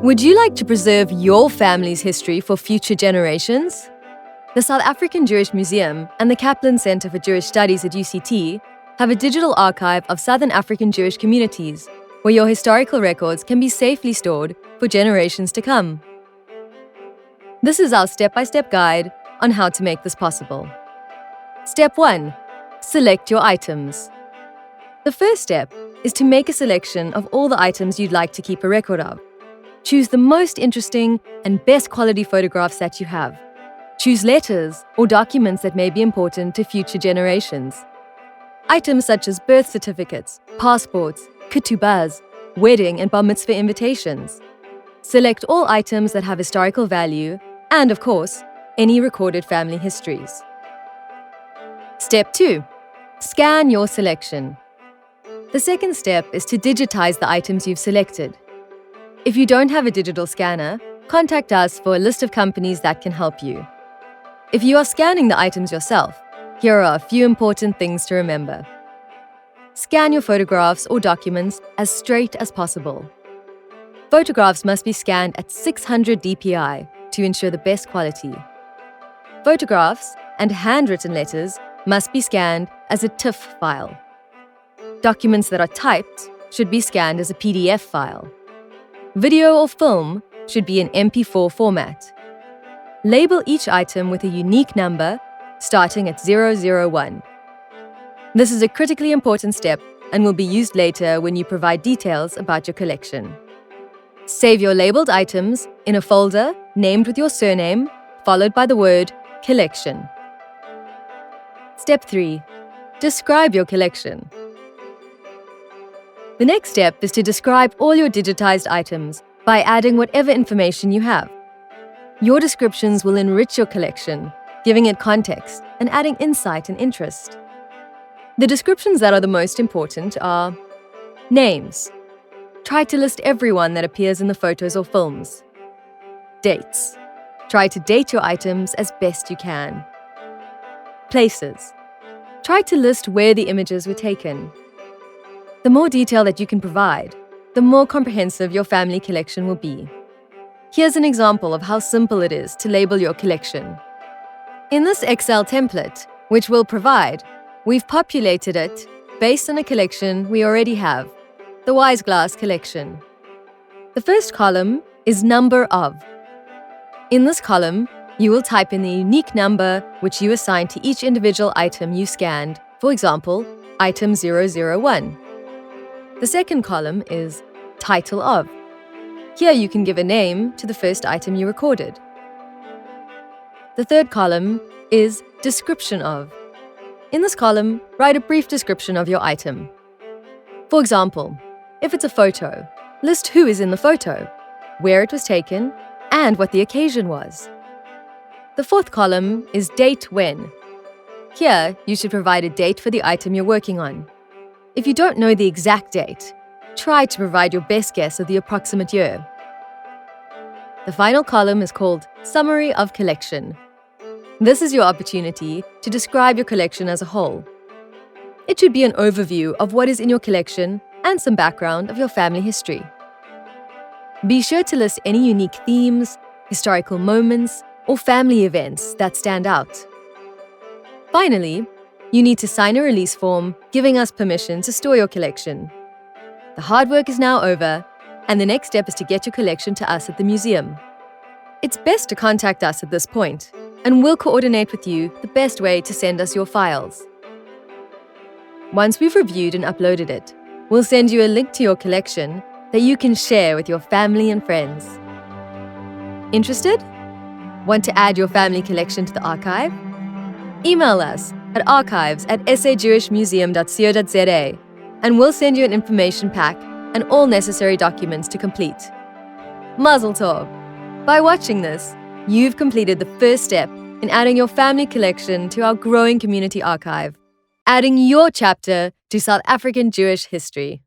Would you like to preserve your family's history for future generations? The South African Jewish Museum and the Kaplan Center for Jewish Studies at UCT have a digital archive of Southern African Jewish communities where your historical records can be safely stored for generations to come. This is our step-by-step guide on how to make this possible. Step 1. Select your items. The first step is to make a selection of all the items you'd like to keep a record of. Choose the most interesting and best quality photographs that you have. Choose letters or documents that may be important to future generations. Items such as birth certificates, passports, ketubahs, wedding and bar mitzvah invitations. Select all items that have historical value and, of course, any recorded family histories. Step 2. Scan your selection. The second step is to digitize the items you've selected. If you don't have a digital scanner, contact us for a list of companies that can help you. If you are scanning the items yourself, here are a few important things to remember. Scan your photographs or documents as straight as possible. Photographs must be scanned at 600 dpi to ensure the best quality. Photographs and handwritten letters must be scanned as a TIFF file. Documents that are typed should be scanned as a PDF file. Video or film should be in MP4 format. Label each item with a unique number starting at 001. This is a critically important step and will be used later when you provide details about your collection. Save your labeled items in a folder named with your surname, followed by the word collection. Step 3. Describe your collection. The next step is to describe all your digitized items by adding whatever information you have. Your descriptions will enrich your collection, giving it context and adding insight and interest. The descriptions that are the most important are names. Try to list everyone that appears in the photos or films. Dates. Try to date your items as best you can. Places. Try to list where the images were taken. The more detail that you can provide, the more comprehensive your family collection will be. Here's an example of how simple it is to label your collection. In this Excel template, which we'll provide, we've populated it based on a collection we already have, the Wise Glass collection. The first column is number of. In this column, you will type in the unique number which you assign to each individual item you scanned, for example, item 001. The second column is title of. Here you can give a name to the first item you recorded. The third column is description of. In this column, write a brief description of your item. For example, if it's a photo, list who is in the photo, where it was taken, and what the occasion was. The fourth column is date when. Here, you should provide a date for the item you're working on. If you don't know the exact date, try to provide your best guess of the approximate year. The final column is called Summary of Collection. This is your opportunity to describe your collection as a whole. It should be an overview of what is in your collection and some background of your family history. Be sure to list any unique themes, historical moments, or family events that stand out. Finally, you need to sign a release form giving us permission to store your collection. The hard work is now over, and the next step is to get your collection to us at the museum. It's best to contact us at this point, and we'll coordinate with you the best way to send us your files. Once we've reviewed and uploaded it, we'll send you a link to your collection that you can share with your family and friends. Interested? Want to add your family collection to the archive? Email us at archives@sajewishmuseum.co.za and we'll send you an information pack and all necessary documents to complete. Mazel tov! By watching this, you've completed the first step in adding your family collection to our growing community archive, adding your chapter to South African Jewish history.